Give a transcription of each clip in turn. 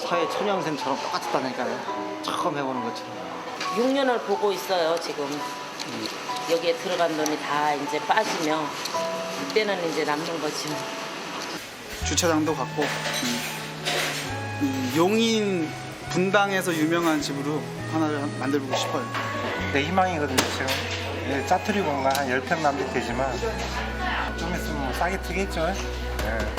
사회 초년생처럼 똑같았다니까요. 처음 해보는 것처럼. 6년을 보고 있어요, 지금. 여기에 들어간 돈이 다 이제 빠지면 그때는 이제 남는 거지. 주차장도 갖고 용인 분당에서 유명한 집으로 하나를 만들고 싶어요. 내 희망이거든요, 지금. 예, 짜투리 공간 한 10평 남짓 되지만 좀 있으면 뭐 싸게 트겠죠. 예.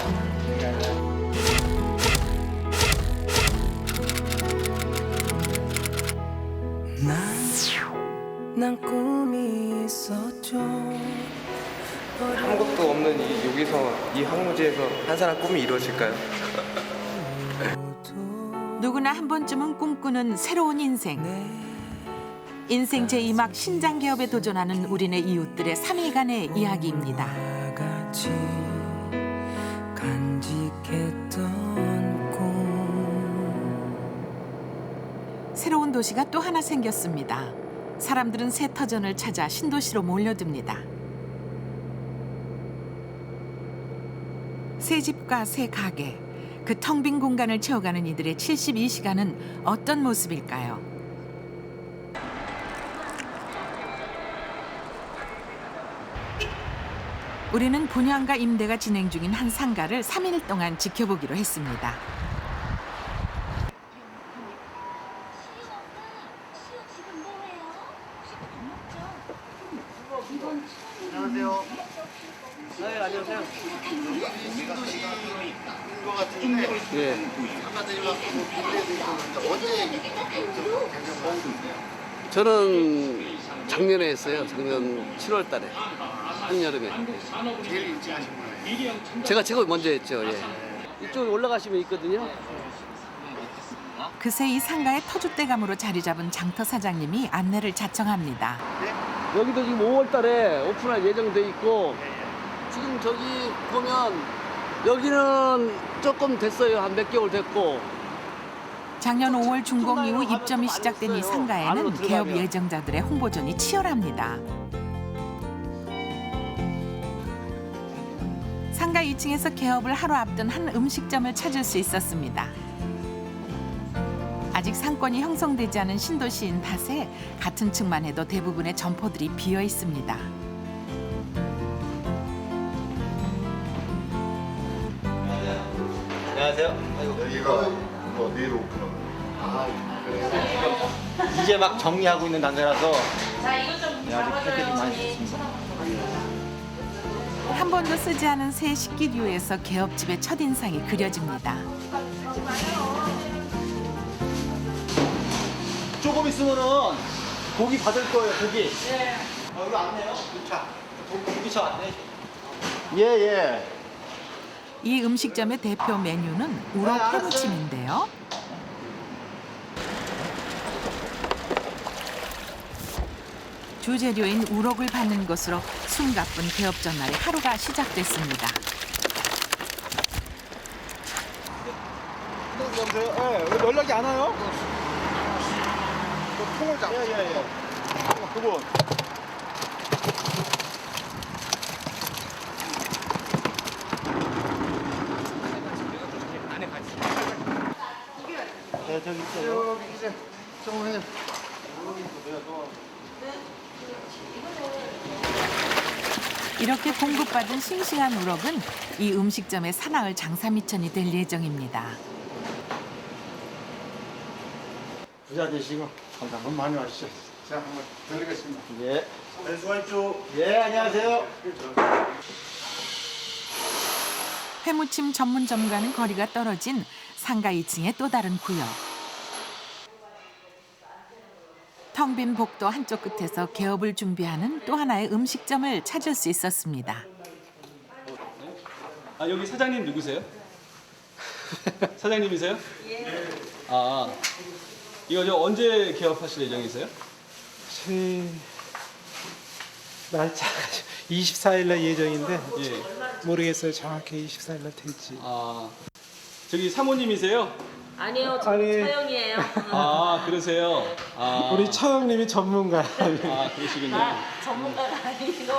난 꿈이 있었죠. 아무것도 없는 여기서 이 황무지에서 한 사람 꿈이 이루어질까요? 누구나 한 번쯤은 꿈꾸는 새로운 인생. 인생 제2막 신장 개업에 도전하는 우리네 이웃들의 3일간의 이야기입니다. 같이 간직했던 꿈. 새로운 도시가 또 하나 생겼습니다. 사람들은 새 터전을 찾아 신도시로 몰려듭니다. 새 집과 새 가게, 그 텅 빈 공간을 채워가는 이들의 72시간은 어떤 모습일까요? 우리는 분양과 임대가 진행 중인 한 상가를 3일 동안 지켜보기로 했습니다. 안녕하세요. 네, 안녕하세요. 것 같은데 예. 아까들이랑 언제 저는 작년에 했어요. 작년 7월 달에. 한여름에. 제일 일찍 하신 거예요? 제가 먼저 했죠. 예. 이쪽에 올라가시면 있거든요. 그새 이 상가의 터줏대감으로 자리 잡은 장터 사장님이 안내를 자청합니다. 여기도 지금 5월 달에 오픈할 예정돼 있고 지금 저기 보면 여기는 조금 됐어요. 한 몇 개월 됐고. 작년 5월 준공 이후 입점이 시작된 이 상가에는 개업 예정자들의 홍보전이 치열합니다. 상가 2층에서 개업을 하루 앞둔 한 음식점을 찾을 수 있었습니다. 아직 상권이 형성되지 않은 신도시인 탓에 같은 층만 해도 대부분의 점포들이 비어 있습니다. 안녕하세요. 여기가 뭐 내일 오픈하는 이제 막 정리하고 있는 단계라서 아직 할 게 좀 많이 있습니다. 한 번도 쓰지 않은 새 식기류에서 개업집의 첫인상이 그려집니다. 조금 있으면은 고기 받을 거예요. 고기. 예. 여기 왔네요. 자, 고기차 왔네. 예. 이 음식점의 대표 메뉴는 우럭 회무침인데요. 주재료인 우럭을 받는 것으로 숨가쁜 개업 전날의 하루가 시작됐습니다. 여보세요? 네, 왜 연락이 안 와요? 통을 잡고. 예. 그분. 네, 저기 있어요. 여기 계세요. 정원님. 이렇게 공급받은 싱싱한 우럭은 이 음식점의 사나흘 장사 미천이 될 예정입니다. 부자 되시고 한번 많이 와주시죠. 제가 한번 들리겠습니다. 예. 네, 수고하십시오. 예, 안녕하세요. 회무침 전문점과는 거리가 떨어진 상가 2층의 또 다른 구역. 텅 빈 복도 한쪽 끝에서 개업을 준비하는 또 하나의 음식점을 찾을 수 있었습니다. 아, 여기 사장님 누구세요? 사장님이세요? 예. 아, 이거 저 언제 개업하실 예정이세요? 날짜가 24일날 예정인데 예. 모르겠어요. 정확히 24일날 될지. 아, 저기 사모님이세요? 아니요, 저 아니. 처형이에요. 아, 그러세요? 아, 우리 처형님이 전문가. 아, 그러시군요. 전문가가 아니고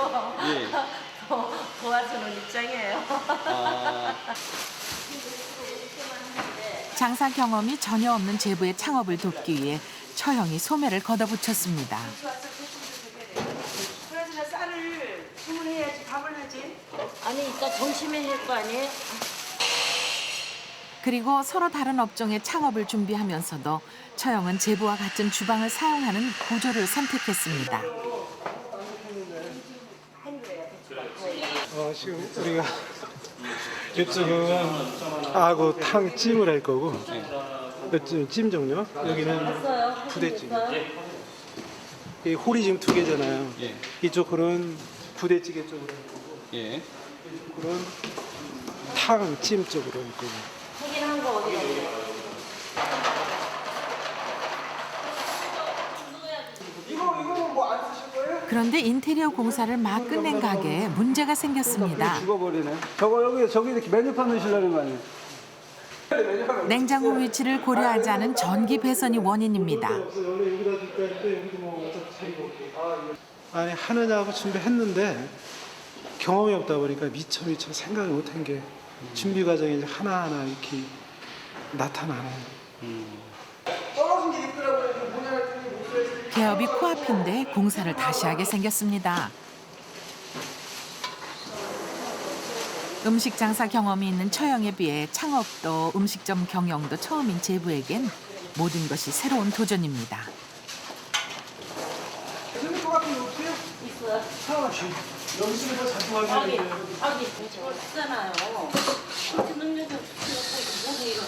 예. 도와주는 입장이에요. 아, 장사 경험이 전혀 없는 제부의 창업을 돕기 위해 처형이 소매를 걷어붙였습니다. 그래서 쌀을 주문해야지 밥을 하지. 아니 이따 점심에 할 거 아니에요? 그리고 서로 다른 업종의 창업을 준비하면서도 처형은 제부와 같은 주방을 사용하는 구조를 선택했습니다. 지금 우리가 이쪽은 아구 탕찜을 할 거고 이쪽은 찜 종류, 여기는 부대찜. 이 홀이 지금 2개잖아요. 예. 이쪽으로는 부대찌개 쪽으로 할 거고 예. 이쪽으로는 탕찜 쪽으로 할 거고. 확인한 거 어디 갔어요? 그런데 인테리어 공사를 막 끝낸 가게에 문제가 생겼습니다. 죽어버리네. 저기 이렇게 메뉴판 넣으시려는 거 아니에요? 냉장고 위치를 고려하지 않은 전기 배선이 원인입니다. 아니 하느냐고 준비했는데 경험이 없다 보니까 미처 생각을 못한 게 준비 과정이 이제 하나하나 이렇게 나타나네요. 개업이 코앞인데 공사를 다시 하게 생겼습니다. 음식 장사 경험이 있는 처형에 비해 창업도 음식점 경영도 처음인 제부에겐 모든 것이 새로운 도전입니다. 아기 저거 쓰잖아요. 그렇게 능력이 없어서 뭐게 이런.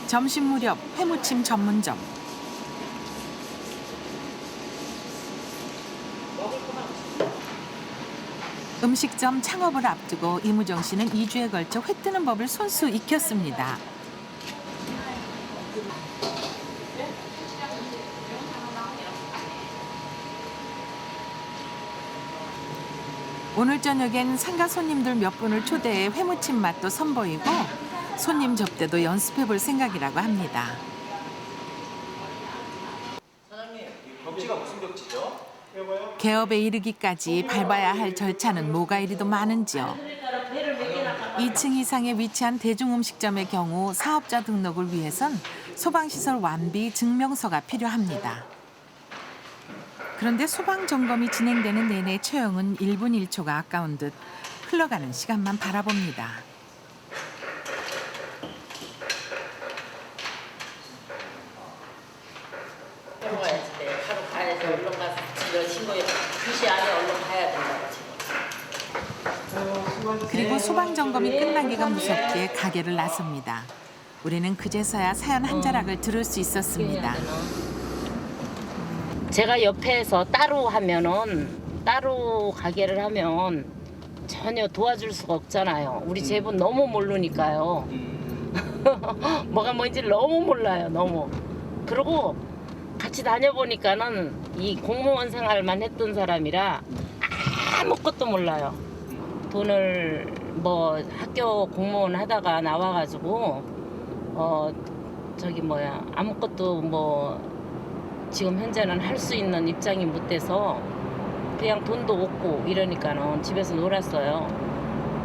점심 무렵 회무침 전문점. 음식점 창업을 앞두고 이무정 씨는 2주에 걸쳐 회 뜨는 법을 손수 익혔습니다. 오늘 저녁엔 상가 손님들 몇 분을 초대해 회무침 맛도 선보이고 손님 접대도 연습해 볼 생각이라고 합니다. 사장님, 이 벽지가 무슨 벽지죠? 개업에 이르기까지 밟아야 할 절차는 뭐가 이리도 많은지요. 2층 이상에 위치한 대중음식점의 경우 사업자 등록을 위해선 소방시설 완비 증명서가 필요합니다. 그런데 소방 점검이 진행되는 내내 처형은 1분 1초가 아까운 듯 흘러가는 시간만 바라봅니다. 바로 가야지 돼. 바로 가야지. 얼른 가서 지금 신고해. 2시 안에 얼른 가야 된다고 지금. 그리고 소방 점검이 끝나기가 무섭게 가게를 나섭니다. 우리는 그제서야 사연 한 자락을 들을 수 있었습니다. 제가 옆에서 따로 가게를 하면 전혀 도와줄 수가 없잖아요. 우리 제분 너무 모르니까요. 뭐가 뭔지 너무 몰라요. 너무. 그리고 같이 다녀보니까는 이 공무원 생활만 했던 사람이라 아무것도 몰라요. 돈을 뭐 학교 공무원 하다가 나와가지고 아무것도 뭐 지금 현재는 할 수 있는 입장이 못 돼서 그냥 돈도 없고 이러니까는 집에서 놀았어요.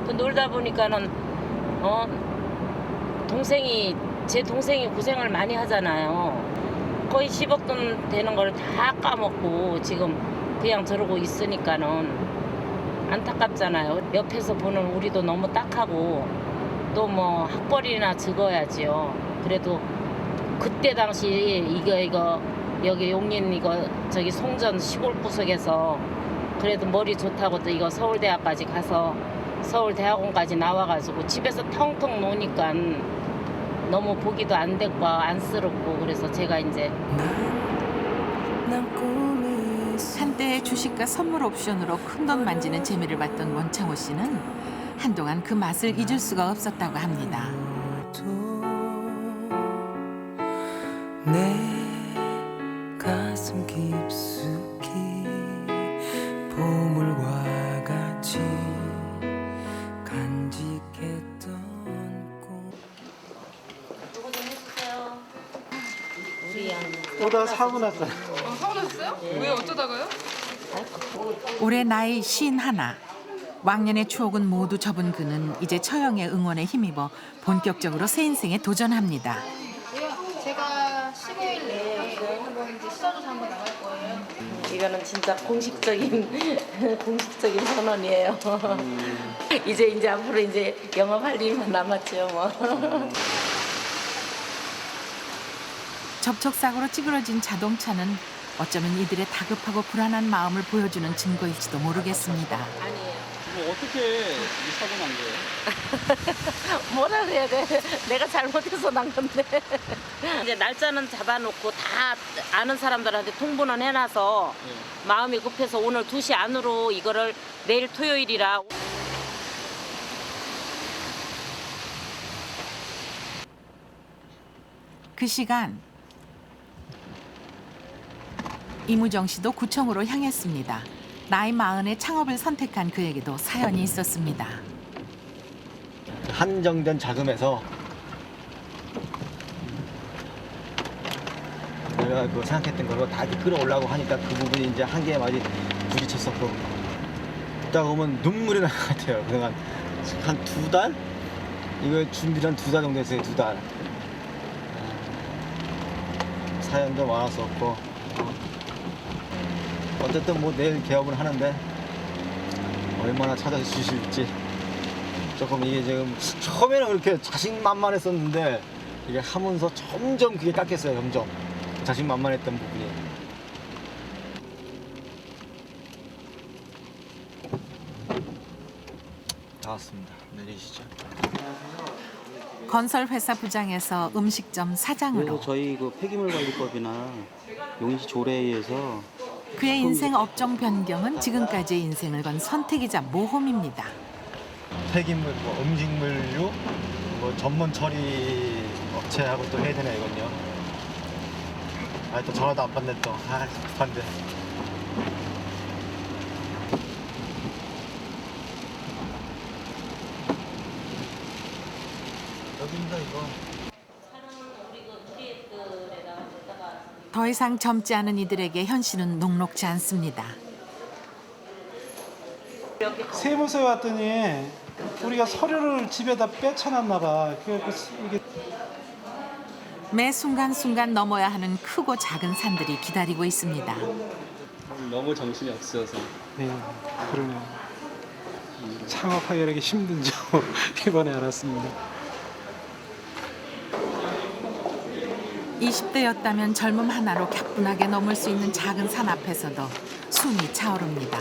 그 놀다 보니까는 제 동생이 고생을 많이 하잖아요. 거의 10억 돈 되는 걸 다 까먹고 지금 그냥 저러고 있으니까는 안타깝잖아요. 옆에서 보는 우리도 너무 딱하고 또 뭐 학벌이나 적어야지요. 그래도 그때 당시 이거 여기 용인 저기 송전 시골 구석에서 그래도 머리 좋다고 또 이거 서울대학까지 가서 서울대학원까지 나와가지고 집에서 텅텅 노니까 너무 보기도 안 됐고 안쓰럽고 그래서 제가 이제 한때 주식과 선물 옵션으로 큰돈 만지는 재미를 봤던 원창호 씨는 한동안 그 맛을 잊을 수가 없었다고 합니다. 내 가슴 깊숙이 보물과 같이 간직했던 꿈. 누구 좀 해주세요. 우리 양. 오다 사고 났어요. 사고 났어요? 왜 어쩌다가요? 올해 나이 51. 왕년의 추억은 모두 접은 그는 이제 처형의 응원에 힘입어 본격적으로 새 인생에 도전합니다. 제가 15일 내에 한번 이제 시사조사 한번 나갈 거예요. 이거는 진짜 공식적인 선언이에요. 이제 앞으로 이제 영업할 일만 남았죠, 뭐. 접촉사고로 찌그러진 자동차는 어쩌면 이들의 다급하고 불안한 마음을 보여주는 증거일지도 모르겠습니다. 뭐 어떻게 이 사고 난 거예요? 뭐라 그래야 돼? 내가 잘못해서 난 건데. 이제 날짜는 잡아놓고 다 아는 사람들한테 통보는 해놔서 마음이 급해서 오늘 2시 안으로 이거를 내일 토요일이라. 그 시간 이무정 씨도 구청으로 향했습니다. 나이 40에 창업을 선택한 그에게도 사연이 있었습니다. 한정된 자금에서 내가 그 생각했던 거로 다 이렇게 끌어올라고 하니까 그 부분이 이제 한계에 많이 부딪혔었고, 듣다 보면 눈물이 날 것 같아요. 그동안 한 2달? 이거 준비를 한 2달 정도 했어요. 2달. 사연도 많았었고, 어쨌든 뭐 내일 개업을 하는데 얼마나 찾아주실지 조금 이게 지금 처음에는 그렇게 자신만만했었는데 이게 하면서 점점 그게 깎였어요. 점점 자신만만했던 부분이. 나왔습니다. 내리시죠. 건설회사 부장에서 음식점 사장으로 저희 그 폐기물관리법이나 용인시 조례에 의해서 그의 인생 업종 변경은 지금까지의 인생을 건 선택이자 모험입니다. 폐기물, 뭐 음식물류, 뭐 전문 처리 업체하고 또 해야 되나 이건요. 아, 또 전화도 안 받네 또. 아, 급한데. 여기입니다 이거. 더 이상 젊지 않은 이들에게 현실은 녹록지 않습니다. 세무서에 왔더니 우리가 서류를 집에다 빼쳐놨나 봐. 이게 매 순간순간 넘어야 하는 크고 작은 산들이 기다리고 있습니다. 너무 정신이 없어서. 네, 그러네요. 창업하기 이렇게 힘든 줄 이번에 알았습니다. 20대였다면 젊음 하나로 격분하게 넘을 수 있는 작은 산 앞에서도 숨이 차오릅니다.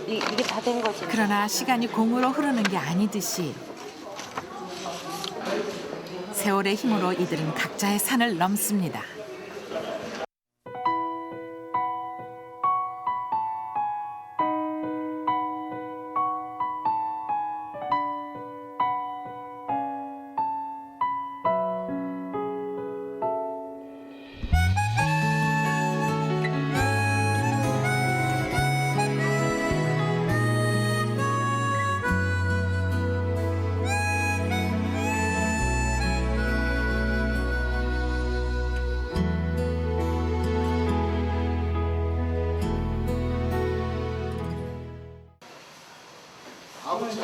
이게 다 된 거지. 그러나 시간이 공으로 흐르는 게 아니듯이 세월의 힘으로 이들은 각자의 산을 넘습니다.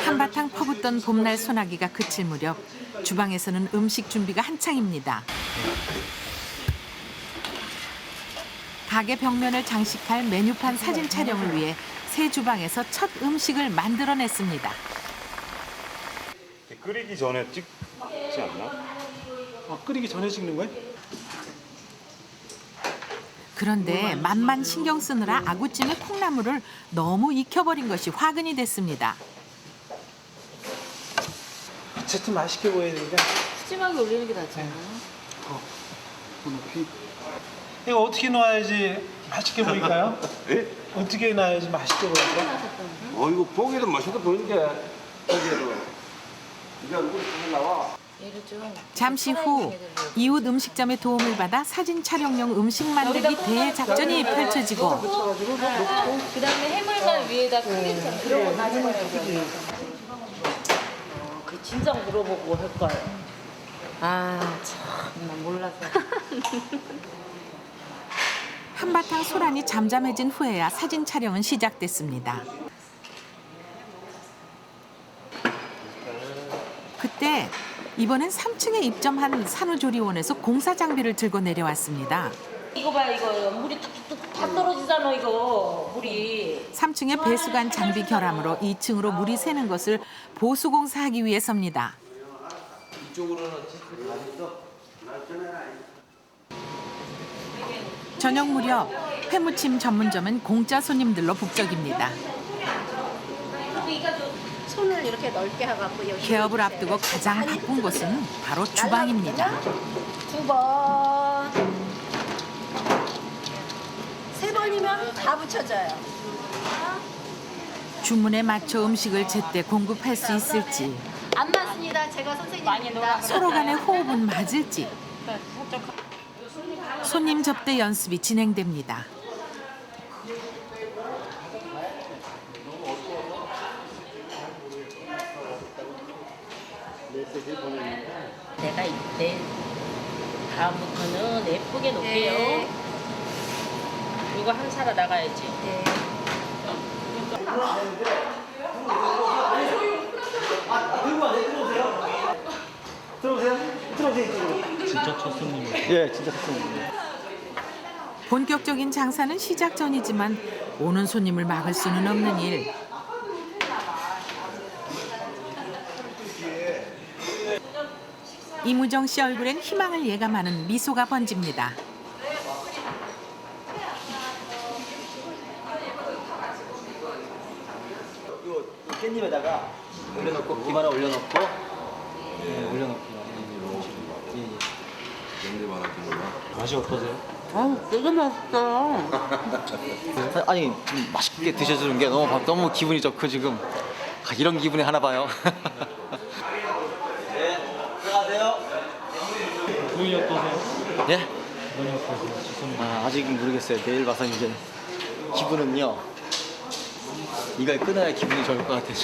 한바탕 퍼붓던 봄날 소나기가 그칠 무렵 주방에서는 음식 준비가 한창입니다. 가게 벽면을 장식할 메뉴판 사진 촬영을 위해 새 주방에서 첫 음식을 만들어냈습니다. 끓이기 전에 찍지 않나? 끓이기 전에 찍는 거예요? 그런데 맛만 신경 쓰느라 아구찜의 콩나물을 너무 익혀버린 것이 화근이 됐습니다. 어쨌든 맛있게 보여야 되니까. 푸짐하게 올리는 게 낫잖아. 더 높이. 이거 어떻게 놔야지 맛있게 보일까요? 예? 어떻게 놔야지 맛있게 보일까? 이거 보기에도 맛있어 보이는데 보기에도 이게 얼굴이 잘 나와. 잠시 후 이웃 음식점의 도움을 받아 사진 촬영용 음식 만들기 대작전이 펼쳐지고 그다음에 해물만 위에다 크게 그러고 나중에 그 진작 물어보고 할 걸. 아, 참, 나 몰라서. 한바탕 소란이 잠잠해진 후에야 사진 촬영은 시작됐습니다. 그때 이번엔 3층에 입점한 산후조리원에서 공사 장비를 들고 내려왔습니다. 이거 봐 이거 물이 뚝뚝뚝 다 떨어지잖아 이거 물이. 3층에 배수관 장비 결함으로 2층으로 물이 새는 것을 보수공사하기 위해서입니다. 이쪽으로는 저녁 무렵 회무침 전문점은 공짜 손님들로 북적입니다. 손을 이렇게 넓게 해갖고 여기 개업을 앞두고 가장 바쁜 곳은 바로 주방입니다. 2번, 3번이면 다 붙여져요. 주문에 맞춰 음식을 제때 공급할 수 있을지 안 맞습니다. 제가 선생님입니다. 서로 간의 호흡은 맞을지 손님 접대 연습이 진행됩니다. 내가 이때 다음부터는 예쁘게 놓을게요. 네. 이거 한 사라 나가야지. 네. 진짜 첫 손님. 예, 진짜 첫 손님. 본격적인 장사는 시작 전이지만 오는 손님을 막을 수는 없는 일. 이무정 씨 얼굴엔 희망을 예감하는 미소가 번집니다. 이거 깻잎에다가 올려놓고 김 하나 올려놓고 올려놓고 냄새 많아 보이나? 맛이 어떠세요? 아우 되게 맛있어요. 아니 좀 맛있게 드셔주는 게 너무 기분이 좋고 지금 이런 기분이 하나 봐요. 네, 들어가세요. 눈이 어떠세요? 예? 눈이 어떠세요? 아직은 모르겠어요. 내일 봐서 이제 기분은요. 이걸 끊어야 기분이 좋을 것 같아요.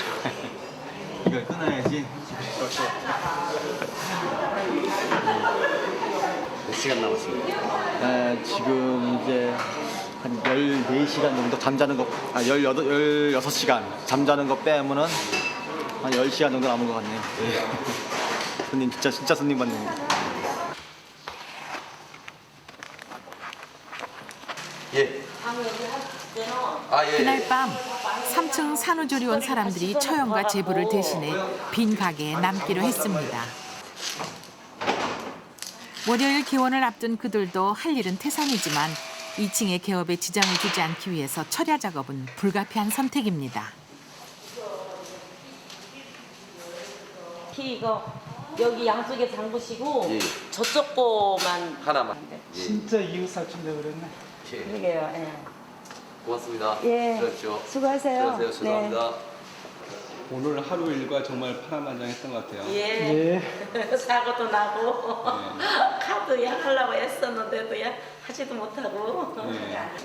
이걸 끊어야지. 몇 시간 남았습니다? 지금 이제 한 14시간 정도 잠자는 거, 16시간 잠자는 거 빼면은 한 10시간 정도 남은 것 같네요. 네. 손님, 진짜 손님 받는 거. 예. 예. 그날 밤 3층 산후조리원 사람들이 처형과 제보를 대신해 빈 가게에 남기로 했습니다. 월요일 개원을 앞둔 그들도 할 일은 태산이지만 2층의 개업에 지장을 주지 않기 위해서 철야 작업은 불가피한 선택입니다. 이거 여기 양쪽에 담그시고 예. 저쪽 거만 하나만. 진짜 이웃사촌다 그랬네. 그러게요. 예. 고맙습니다. 예. 들어가십시오. 수고하세요. 들어가세요. 죄송합니다. 오늘 하루 일과 정말 파란만장했던 것 같아요. 예. 사고도 나고 카드야 하려고 했었는데도야 하지도 못하고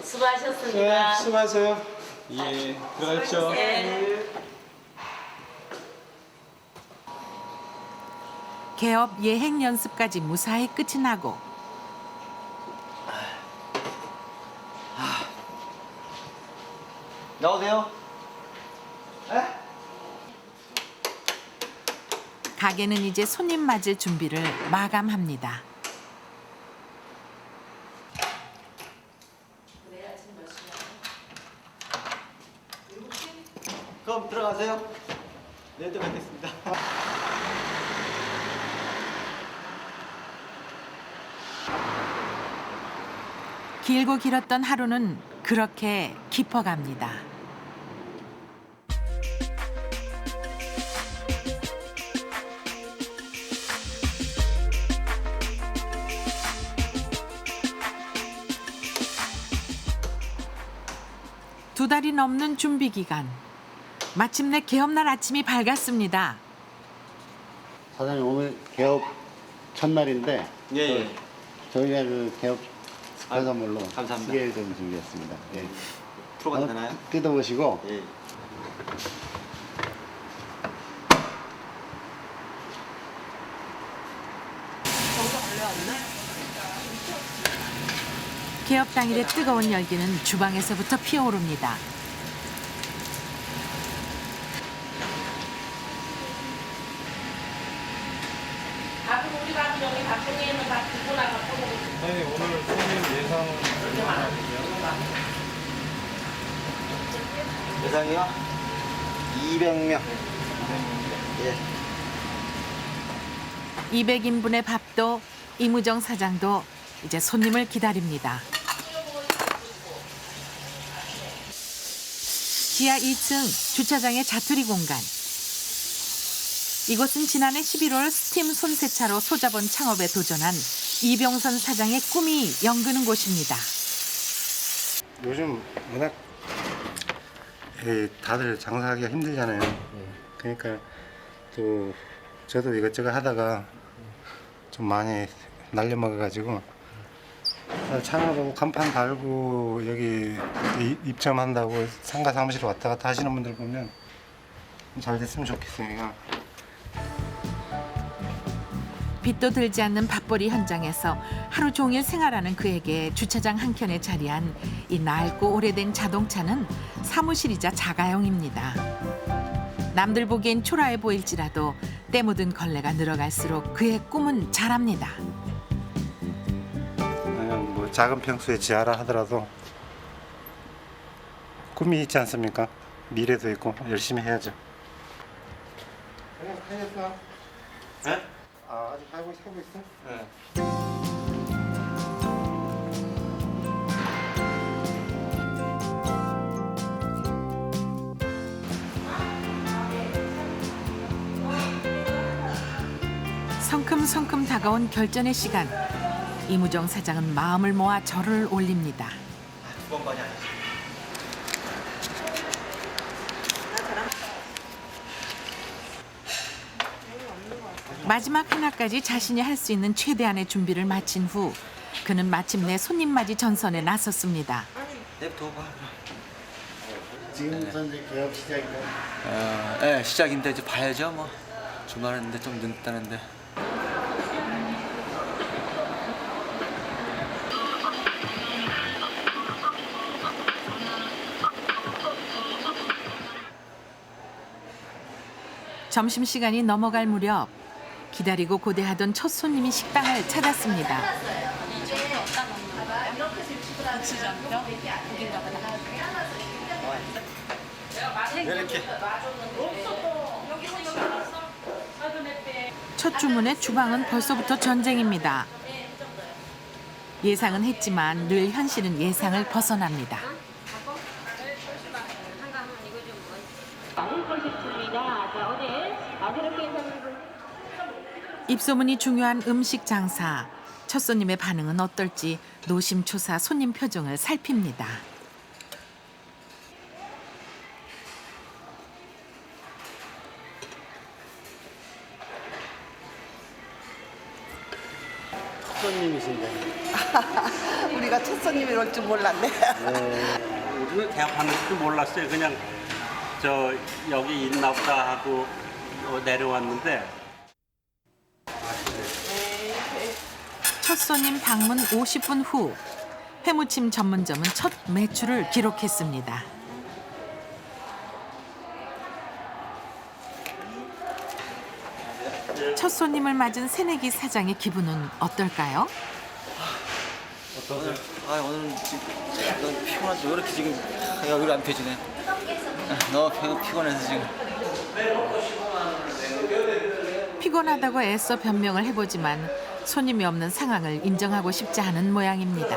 수고하셨습니다. 네, 수고하세요. 예, 들어가십시오. 예. 개업 예행 연습까지 무사히 끝이 나고 나오세요. 가게는 이제 손님 맞을 준비를 마감합니다. 그럼 들어가세요. 내일 또 뵙겠습니다. 길고 길었던 하루는 그렇게 깊어갑니다. 두 달이 넘는 준비 기간. 마침내 개업날 아침이 밝았습니다. 사장님 오늘 개업 첫날인데 예. 저희가 그 개업 축하 선물로 감사합니다. 시계를 좀 준비했습니다. 예. 풀어가도 되나요? 뜯어보시고 예. 개업 당일의 뜨거운 열기는 주방에서부터 피어오릅니다. 사장님 오늘 손님 예상은 얼마나 예상이요? 200명. 예. 200인분의 밥도 이무정 사장도 이제 손님을 기다립니다. 지하 2층 주차장의 자투리 공간. 이곳은 지난해 11월 스팀 손세차로 소자본 창업에 도전한 이병선 사장의 꿈이 연그는 곳입니다. 요즘 워낙 다들 장사하기가 힘들잖아요. 그러니까 또 저도 이것저것 하다가 좀 많이 날려먹어가지고 창업하고 간판 달고 여기 입점한다고 상가 사무실 왔다 갔다 하시는 분들 보면 잘 됐으면 좋겠어요. 빛도 들지 않는 밥벌이 현장에서 하루 종일 생활하는 그에게 주차장 한켠에 자리한 이 낡고 오래된 자동차는 사무실이자 자가용입니다. 남들 보기엔 초라해 보일지라도 때 묻은 걸레가 늘어갈수록 그의 꿈은 자랍니다. 뭐 작은 평수의 지하라 하더라도 꿈이 있지 않습니까? 미래도 있고 열심히 해야죠. 그냥 살렸어? 네? 아, 아직 살고 있어? 네. 성큼성큼 다가온 결전의 시간. 이무정 사장은 마음을 모아 절을 올립니다. 두 번 반이 아니지. 마지막 하나까지 자신이 할 수 있는 최대한의 준비를 마친 후 그는 마침내 손님 맞이 전선에 나섰습니다. 지금부터 이제 개업 시작인가요? 네, 시작인데 이제 봐야죠. 뭐 주말인데 좀 늦다는데. 점심시간이 넘어갈 무렵 기다리고 고대하던 첫 손님이 식당을 찾았습니다. 이렇게. 첫 주문의 주방은 벌써부터 전쟁입니다. 예상은 했지만 늘 현실은 예상을 벗어납니다. 입소문이 중요한 음식 장사. 첫 손님의 반응은 어떨지 노심초사 손님 표정을 살핍니다. 첫 손님이신데. 우리가 첫 손님이 올 줄 몰랐네. 우리는 개업하는 줄도 몰랐어요. 그냥 저 여기 있나 보다 하고 내려왔는데. 첫 손님 방문 50분 후 회무침 전문점은 첫 매출을 기록했습니다. 첫 손님을 맞은 새내기 사장의 기분은 어떨까요? 어떠세요? 오늘 지금 너무 피곤하지. 왜 이렇게 지금 여기로 안 펴지네. 너무 피곤해서 지금. 피곤하다고 애써 변명을 해보지만 손님이 없는 상황을 인정하고 싶지 않은 모양입니다.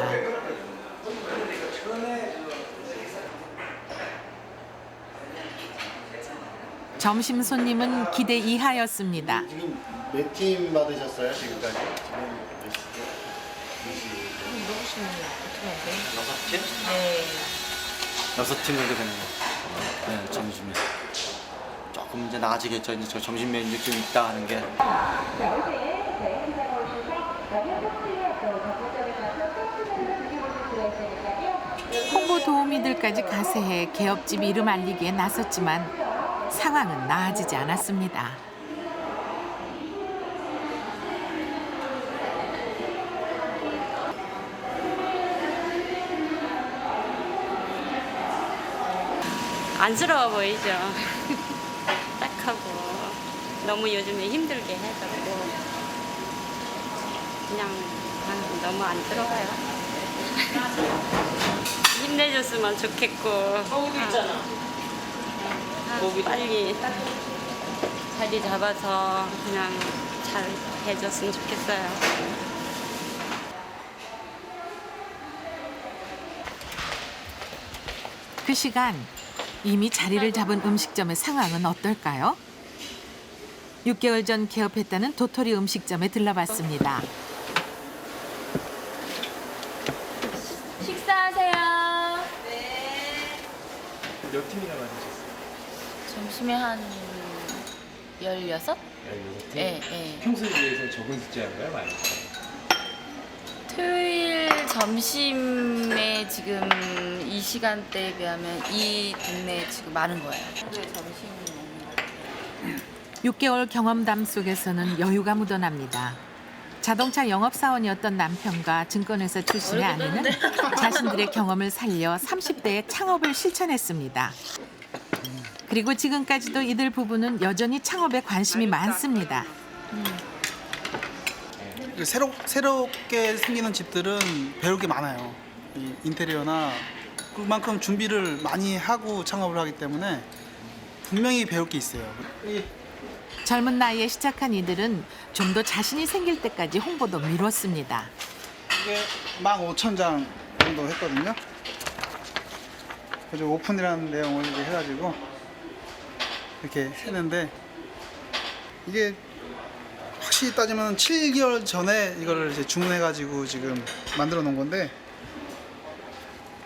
점심 손님은 기대 이하였습니다. 지금 몇 팀 받으셨어요 지금까지? 팀? 네. 6팀 정도 되는 거. 네, 점심에. 조금 이제 나아지겠죠. 이제 저 점심 메뉴 좀 있다 하는 게. 홍보 도우미들까지 가세해 개업집 이름 알리기에 나섰지만 상황은 나아지지 않았습니다. 안쓰러워 보이죠. 딱하고 너무 요즘에 힘들게 해갖고 그냥 너무 안 들어가요. 힘내줬으면 좋겠고. 거기도 있잖아. 빨리 자리 잡아서 그냥 잘 해줬으면 좋겠어요. 그 시간 이미 자리를 잡은 음식점의 상황은 어떨까요? 6개월 전 개업했다는 도토리 음식점에 들러봤습니다. 식사하세요. 네. 몇 팀이나 만드셨어요? 점심에 한 16? 네, 네. 평소에 비해서 적은 숫자인가요? 많이? 토요일 점심에 지금 이 시간대에 비하면 이 동네에 지금 많은 거예요. 점심 6개월 경험담 속에서는 여유가 묻어납니다. 자동차 영업사원이었던 남편과 증권회사 출신의 아내는 자신들의 경험을 살려 30대의 창업을 실천했습니다. 그리고 지금까지도 이들 부부는 여전히 창업에 관심이 많습니다. 새롭게 생기는 집들은 배울 게 많아요. 이 인테리어나 그만큼 준비를 많이 하고 창업을 하기 때문에 분명히 배울 게 있어요. 젊은 나이에 시작한 이들은 좀 더 자신이 생길 때까지 홍보도 미뤘습니다. 이게 15,000장 정도 했거든요. 그래서 오픈이라는 내용을 이제 해가지고 이렇게 했는데 이게 확실히 따지면 7개월 전에 이거를 이제 주문해가지고 지금 만들어 놓은 건데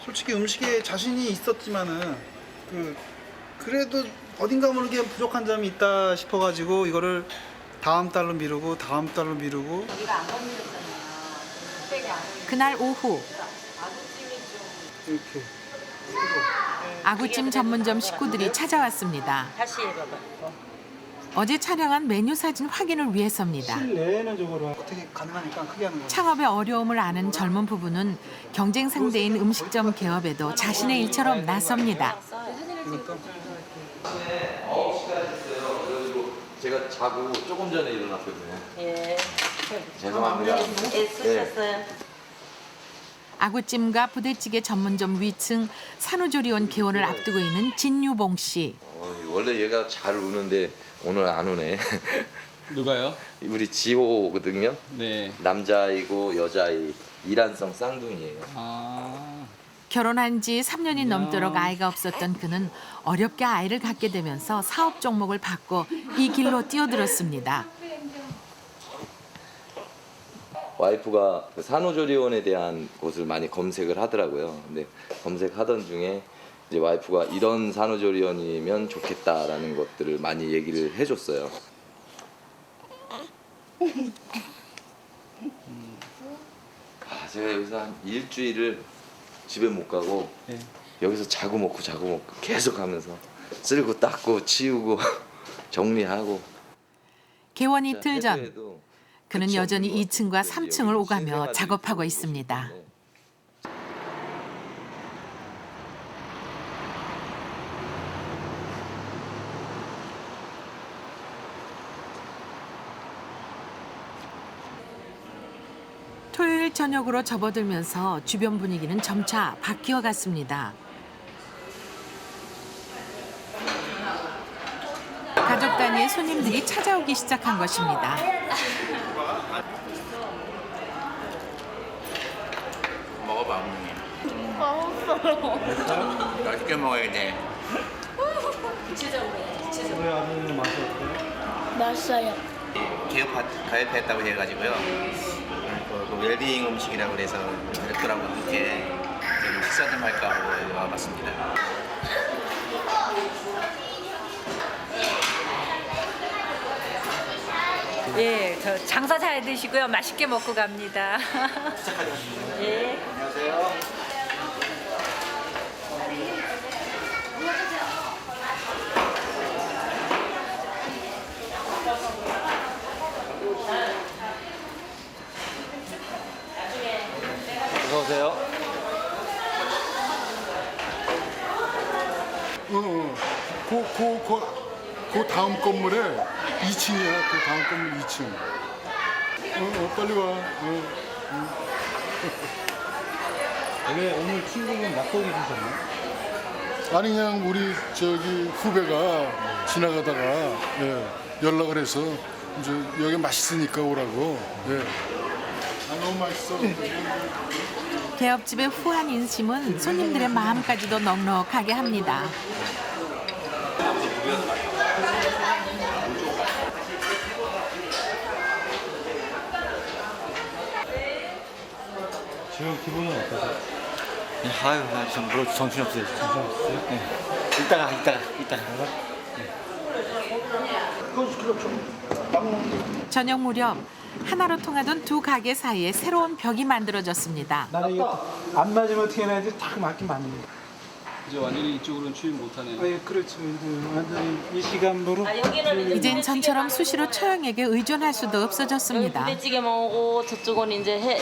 솔직히 음식에 자신이 있었지만은 그래도 어딘가 모르게 부족한 점이 있다 싶어가지고 이거를 다음 달로 미루고 그날 오후 이렇게 아구찜 전문점 식구들이 찾아왔습니다. 다시 해봐봐. 어제 촬영한 메뉴 사진 확인을 위해서입니다. 실내에는 저거를 어떻게 가능하니까 크게 하는 거예요. 창업의 어려움을 아는 젊은 부부는 경쟁 상대인 음식점 개업에도 자신의 일처럼 나섭니다. 이것도 9시가 됐어요. 그래가지고 제가 자고 조금 전에 일어났거든요. 예. 죄송합니다. 애쓰셨어요. 아구찜과 부대찌개 전문점 위층 산후조리원 개원을 앞두고 있는 진유봉 씨. 원래 얘가 잘 우는데 오늘 안 우네. 누가요? 우리 지호거든요. 네. 남자아이고 여자아이 이란성 쌍둥이에요. 결혼한 지 3년이 넘도록 아이가 없었던 그는 어렵게 아이를 갖게 되면서 사업 종목을 바꿔 이 길로 뛰어들었습니다. 와이프가 그 산후조리원에 대한 곳을 많이 검색을 하더라고요. 근데 검색하던 중에 이제 와이프가 이런 산후조리원이면 좋겠다라는 것들을 많이 얘기를 해줬어요. 제가 여기서 한 일주일을 집에 못 가고 여기서 자고 먹고 계속 하면서 쓸고 닦고 치우고 정리하고. 개원 이틀 전 그는 여전히 2층과 3층을 오가며 작업하고 있습니다. 토요일 저녁으로 접어들면서 주변 분위기는 점차 바뀌어 갔습니다. 가족 단위의 손님들이 찾아오기 시작한 것입니다. 먹어봐, 어머니. 맛없어. 맛있게 먹어야 돼. 우리 아버님 맛이 어때요? 맛있어요. 가입했다고 해가지고요. 그 웰빙 음식이라고 그래서 레스토랑 함께 좀 식사 좀 할까 하고 와봤습니다. 예, 저 장사 잘 드시고요. 맛있게 먹고 갑니다. 예. 안녕하세요. 어서 오세요. 그 다음 건물에 2층이야. 그 다음 건물 2층. 빨리 와. 원래 오늘 출근은 낯설게 주셨나요? 아니 그냥 우리 저기 후배가 지나가다가 연락을 해서 이제 여기 맛있으니까 오라고. 너무 맛있어. 개업집의 후한 인심은 손님들의 마음까지도 넉넉하게 합니다. 지금 기분은 어떠세요? 아유, 나 지금 정신이 없어요. 네. 이따가. 저녁 무렵 하나로 통하던 두 가게 사이에 새로운 벽이 만들어졌습니다. 나는 이거 안 맞으면 어떻게 해야지 딱 맞긴 맞는다. 이제 완전히 이쪽으로는 출입 못하네. 그렇죠. 완전히 이 시간부로. 이젠 전처럼 수시로 처형에게 의존할 수도 없어졌습니다. 부대찌개만 오고 저쪽은 이제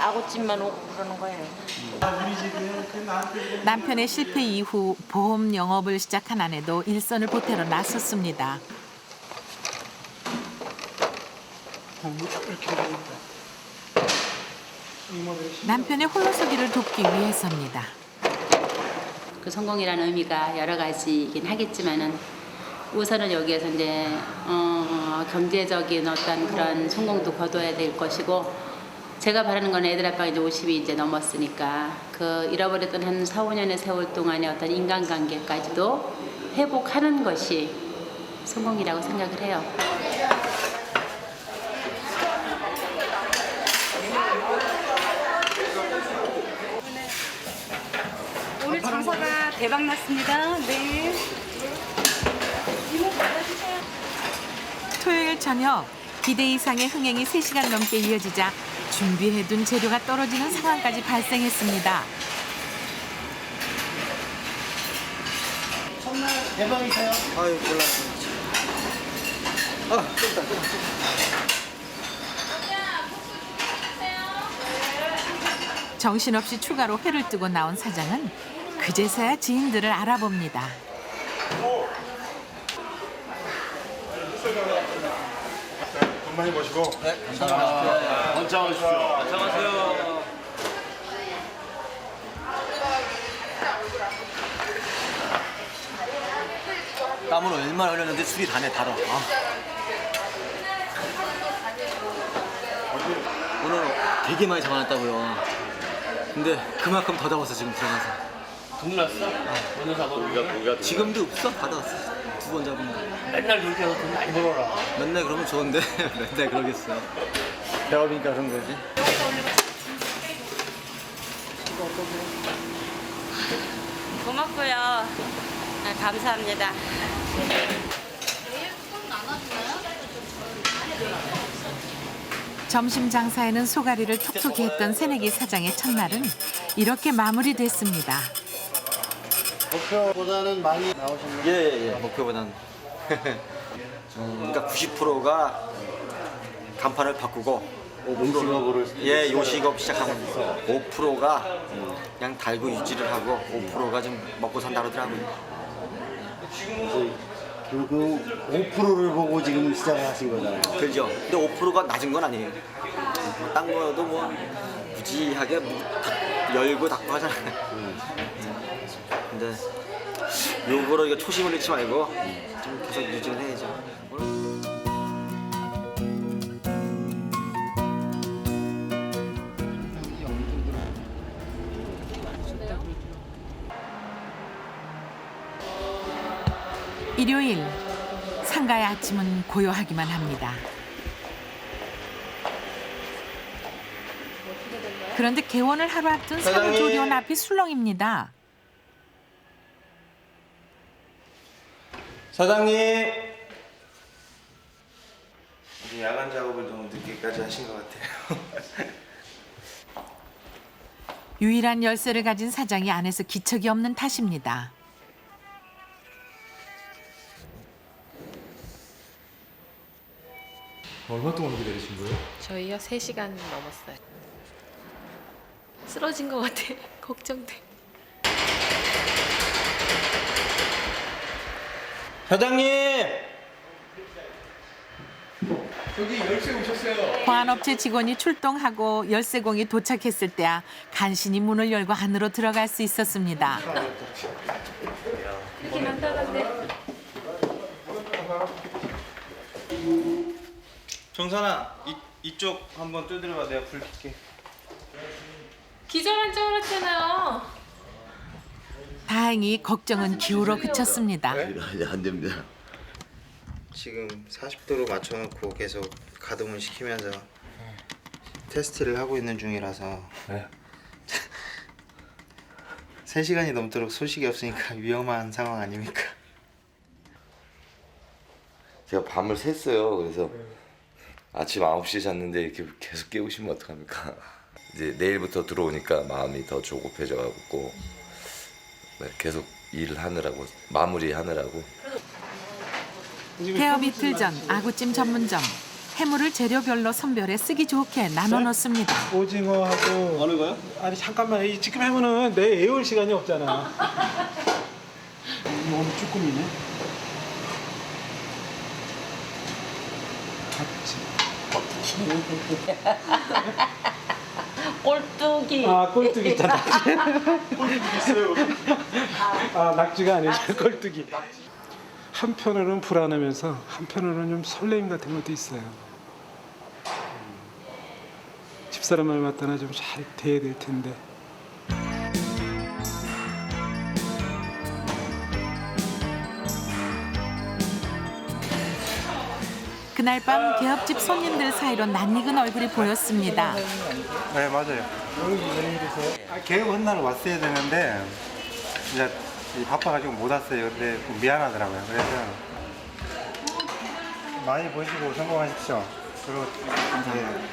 아구찜만 오고 그러는 거예요. 남편의 실패 이후 보험 영업을 시작한 아내도 일선을 보태러 나섰습니다. 남편의 홀로서기를 돕기 위해서입니다. 그 성공이라는 의미가 여러 가지이긴 하겠지만은 우선은 여기에서 이제 경제적인 어떤 그런 성공도 거둬야 될 것이고, 제가 바라는 건 애들 아빠가 이제 50이 이제 넘었으니까 그 잃어버렸던 한 4, 5년의 세월 동안의 어떤 인간관계까지도 회복하는 것이 성공이라고 생각을 해요. 오늘 장사가 대박 났습니다. 네. 토요일 저녁 기대 이상의 흥행이 3시간 넘게 이어지자 준비해둔 재료가 떨어지는 상황까지 발생했습니다. 정말 대박이세요. 아유, 몰라요. 정신없이 추가로 회를 뜨고 나온 사장은 그제서야 지인들을 알아봅니다. 돈 많이 버시고. 네, 감사합니다. 건강하십시오. 안녕하세요. 땀을 얼마나 흘렸는데 술이 다네, 달아. 오늘 되게 많이 잡아놨다고요. 근데 그만큼 더 잡았어, 지금 들어가서. 돈 났어? 오늘 잡아. 지금도 없어? 받아왔어. 2번 잡은 거. 맨날 그렇게 해서 돈 많이 벌어라. 맨날 그러면 좋은데 맨날 그러겠어. 배업이니까 그런 거지. 고맙고요. 감사합니다. 점심 장사에는 소가리를 톡톡히 했던 새내기 사장의 첫날은 이렇게 마무리됐습니다. 목표보다는 많이 나오셨나요? 예. 목표보다는. 그러니까 90%가 간판을 바꾸고 요식업으로 요식업 시작하면 5%가 그냥 달고 유지를 하고 5%가 좀 먹고 산다 그러더라고요. 그 5%를 보고 지금 시작을 하신 거잖아요. 그렇죠. 근데 5%가 낮은 건 아니에요. 딴 거도 뭐 무지하게 열고 닫고 하잖아요. 근데 요거로 이거 초심을 잃지 말고 좀 계속 유지를 해야죠. 일요일 상가의 아침은 고요하기만 합니다. 그런데 개원을 하루 앞둔 산후조리원 앞이 술렁입니다. 사장님. 야간 작업을 너무 늦게까지 하신 것 같아요. 유일한 열쇠를 가진 사장이 안에서 기척이 없는 탓입니다. 얼마 동안 기다리신 거예요? 저희요 3시간 넘었어요. 쓰러진 것 같아. 걱정돼. 사장님. 저기 열쇠 오셨어요. 관업체 직원이 출동하고 열쇠공이 도착했을 때야 간신히 문을 열고 안으로 들어갈 수 있었습니다. 이렇게 난다던데. 정선아, 이쪽 한번 두드려봐. 내가 불 켤게. 기절한 줄 알았잖아요. 다행히 걱정은 기우로 그쳤습니다. 안 됩니다. 지금 40도로 맞춰놓고 계속 가동을 시키면서 테스트를 하고 있는 중이라서 3시간이 넘도록 소식이 없으니까 위험한 상황 아닙니까? 제가 밤을 샜어요. 그래서 아침 9시에 잤는데 이렇게 계속 깨우시면 어떡합니까? 이제 내일부터 들어오니까 마음이 더 조급해져갖고 계속 일을 하느라고 마무리하느라고. 개업 이틀 전 아구찜 전문점. 해물을 재료별로 선별해 쓰기 좋게 나눠 놓습니다. 오징어하고 어느 거요? 아니 잠깐만, 이 지금 해면은 내 애울 시간이 없잖아. 이거 오늘 쭈꾸미네. 꼴뚜기. 아, 꼴뚜기 있잖아. 꼴뚜기 있어요. 아, 낙지가 아니라 꼴뚜기. 한편으로는 불안하면서 한편으로는 좀 설레임 같은 것도 있어요. 집사람 말 맞다나 좀 잘 돼야 될 텐데. 그날 밤 개업집 손님들 사이로 낯익은 얼굴이 보였습니다. 네, 맞아요. 개업한 날 왔어야 되는데 이제 바빠가지고 못 왔어요. 근데 미안하더라고요. 그래서 많이 보시고 성공하십시오. 그리고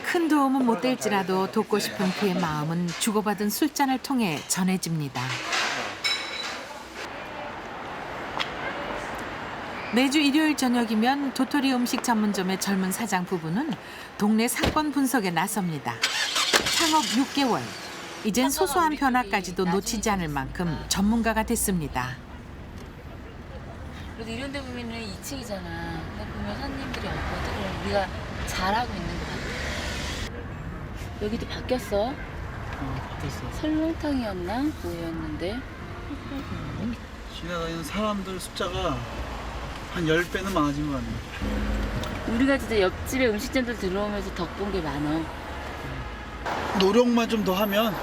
큰 도움은 못 될지라도 돕고 싶은 그의 마음은 주고받은 술잔을 통해 전해집니다. 매주 일요일 저녁이면 도토리 음식 전문점의 젊은 사장 부부는 동네 사건 분석에 나섭니다. 창업 6개월. 이젠 소소한 변화까지도 놓치지 않을 만큼 전문가가 됐습니다. 그래도 이런 데 보면은 2층이잖아. 근데 보면 손님들이 없거든. 그럼 우리가 잘하고 있는 것 같아. 여기도 바뀌었어? 바뀌었어. 설렁탕이었나? 뭐였는데? 지나다니는 사람들 숫자가 한 10배는 많아진 것 같네. 우리가 진짜 옆집에 음식점들 들어오면서 덕본 게 많아. 노력만 좀 더 하면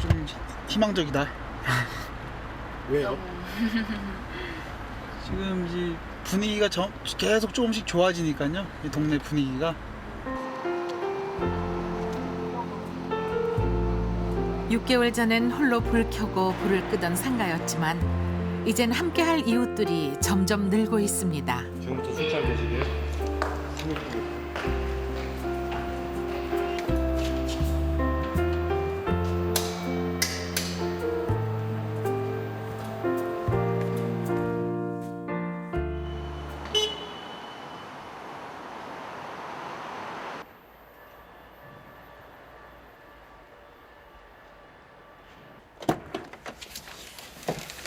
좀 희망적이다. 왜요? 지금 이제 분위기가 계속 조금씩 좋아지니까요. 이 동네 분위기가. 6개월 전엔 홀로 불 켜고 불을 끄던 상가였지만 이젠 함께할 이웃들이 점점 늘고 있습니다. 지금부터 술잘 드시게요?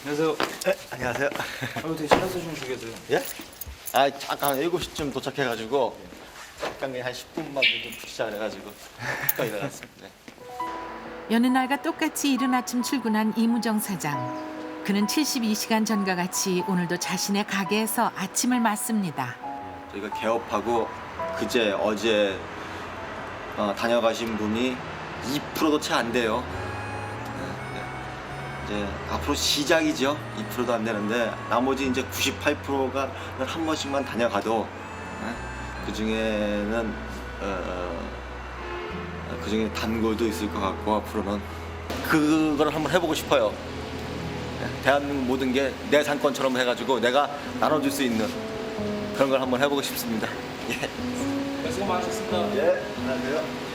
안녕하세요. 네, 안녕하세요. 되게 신나서 좀 주겠어요. 예? 아, 잠깐 7시쯤 도착해가지고 잠깐 그냥 한 10분만 좀 붙이자 그래가지고 잠깐 일어났습니다. 네. 여느 날과 똑같이 이른 아침 출근한 이무정 사장. 그는 72시간 전과 같이 오늘도 자신의 가게에서 아침을 맞습니다. 저희가 개업하고 그제 어제 다녀가신 분이 2%도 채 안 돼요. 이제 앞으로 시작이죠. 2%도 안 되는데 나머지 이제 98%가 한 번씩만 다녀가도 그 중에는 그 중에 단골도 있을 것 같고 앞으로는 그걸 한번 해보고 싶어요. 대한민국 모든 게 내 상권처럼 해가지고 내가 나눠줄 수 있는 그런 걸 한번 해보고 싶습니다. 예. 수고 많으셨습니다. 예, 안녕하세요.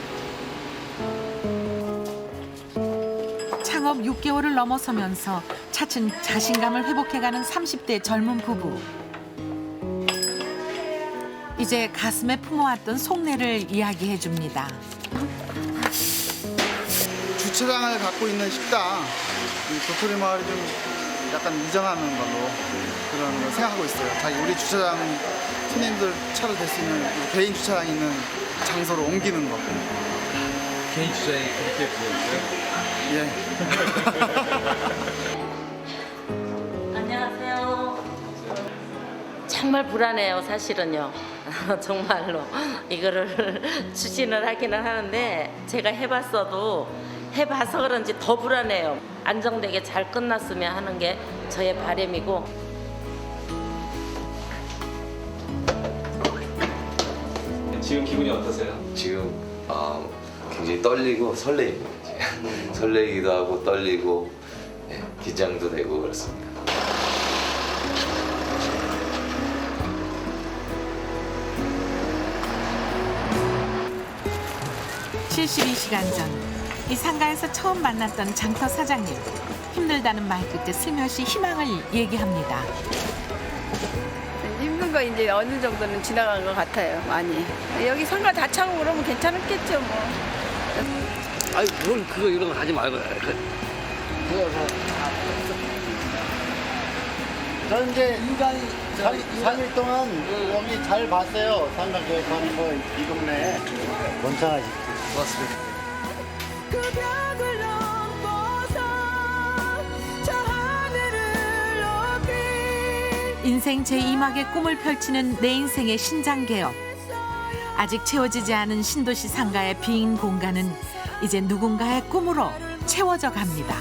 창업 6개월을 넘어서면서 차츰 자신감을 회복해가는 30대 젊은 부부. 이제 가슴에 품어왔던 속내를 이야기해줍니다. 주차장을 갖고 있는 식당, 이 도토리 마을이 좀 약간 이전하는 걸로 그런 걸 생각하고 있어요. 자기 우리 주차장 손님들 차를 댈 수 있는 개인 주차장 있는 장소로 옮기는 거. 개인 주차장이 그렇게 보였어요? 예. 안녕하세요. 정말 불안해요, 사실은요. 정말로 이거를 추진을 하기는 하는데 제가 해봐서 그런지 더 불안해요. 안정되게 잘 끝났으면 하는 게 저의 바람이고. 지금 기분이 어떠세요? 지금 굉장히 떨리고 설레입니다. 설레기도 하고 떨리고 긴장도 되고 그렇습니다. 72시간 전 이 상가에서 처음 만났던 장터 사장님. 힘들다는 말 끝에 슬며시 희망을 얘기합니다. 힘든 거 이제 어느 정도는 지나간 것 같아요. 많이. 여기 상가 다 차고 그러면 괜찮았겠죠 뭐. 아니 뭘 그거 이런 거 하지 말고. 저는 이제 3일 동안 여기 잘 봤어요. 상가 계획하는 거 이 동네에. 괜찮아지. 고맙습니다. 인생 제2막의 꿈을 펼치는 내 인생의 신장 개업. 아직 채워지지 않은 신도시 상가의 빈 공간은 이제 누군가의 꿈으로 채워져 갑니다.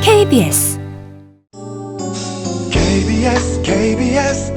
KBS KBS